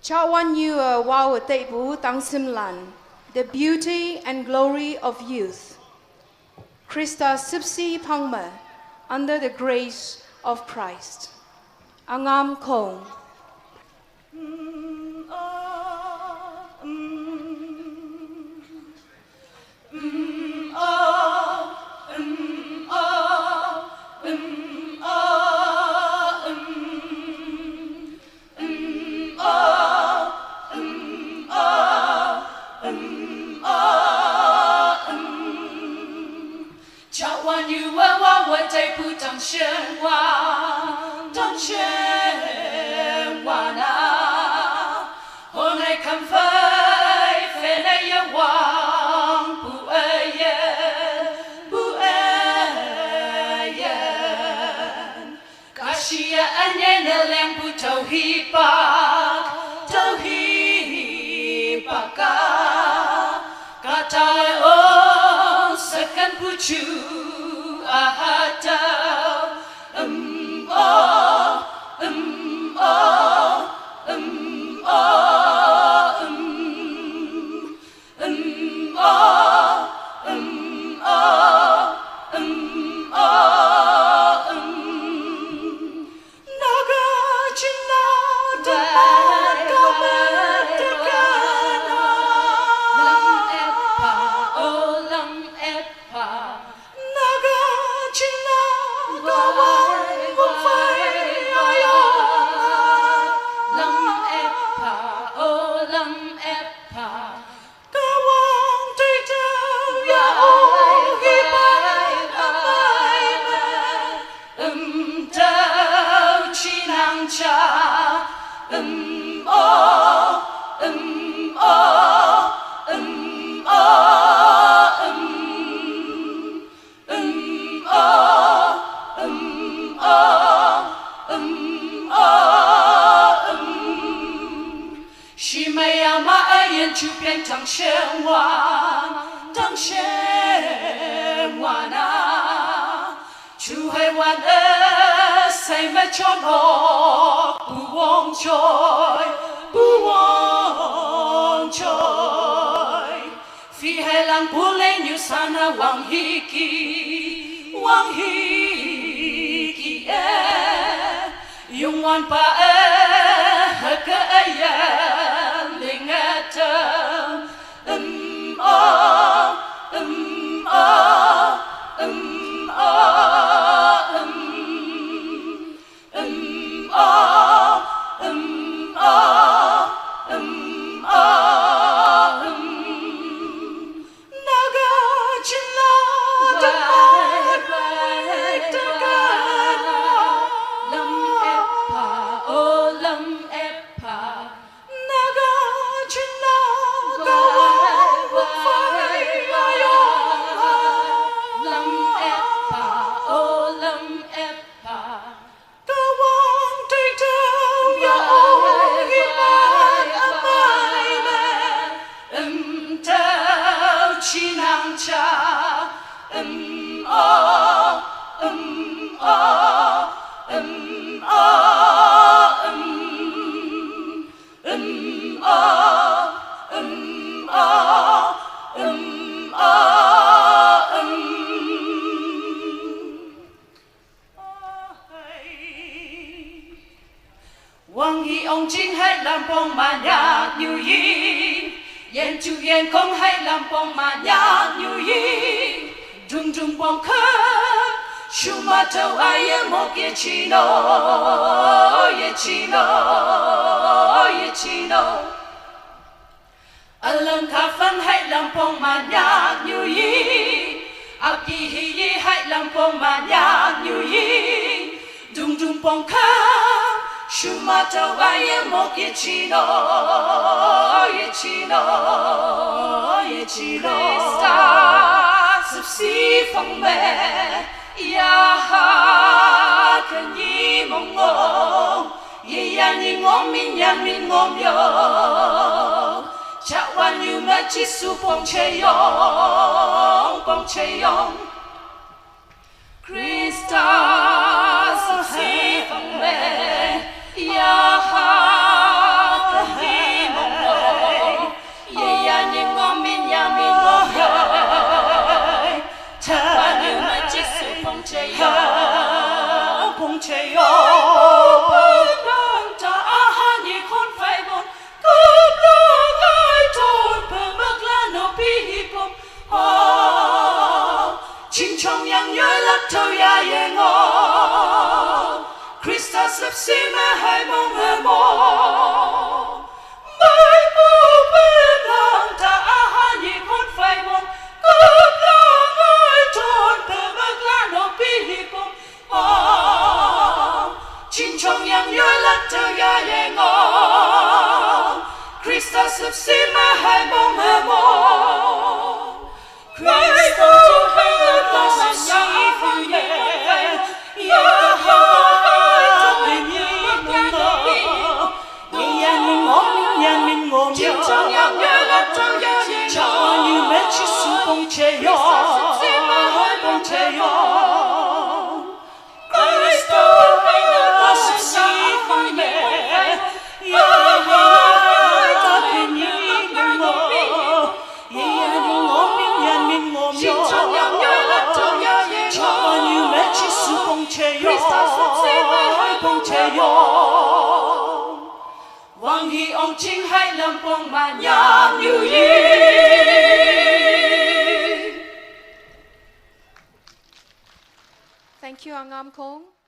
Chawan yu wow teibu Tangshim lan, the beauty and glory of youth. Khrista shepshi phangme, under the grace of Christ. ANGAM KHONG. Tangshim wan-a, hôm nay khám phơi phê này yêu hoàng bu ơi kasia anh nhớ leng bu tàu hi pa ka tai o second bu chu Tangshim wan-a, chu hai wan-a say me chon ho bu wong choi, phi hai lang bu lên như sana wang hi ki yung wan pa ha ka linh Wang hi ông chính hay làm bông mà nhạc như yi, yên chu yên không hay làm bông mà nhạc như yi, trung trung bông khơi, shu ma tàu ai một ye chino, alam khá phân hay làm bông mà nhạc như yi, áp hi hay làm bông mà nhạc như yi, trung trung bông khơi. Shumata vaye moke chino Khrista shepshi phangme ya ha kanyi mongo ye yani ngom min yan min ngom yo cha wan yu ma chi su pong che yong Khrista shepshi phangme ya ha sắp xí mà hai bông hà mong Khrista hay ta sắp xí phang mẹ ya hai nhị mong ngờ nhà mình ngồm Chim trong nhà nhớ lắm trong nhà cho như mẹ chỉ su bông chê yo bông chê yo Khrista hay ta sắp xí phang mẹ ya hai ta nhị mong ngờ nhà mình ngồm Chim trong nhà nhớ lắm trong nhà cho như mẹ chỉ su bông chê yo bông chê yo Hoàng hy ông chính hai lâm bông mà nhạc như ý Thank you, ANGAM KHONG.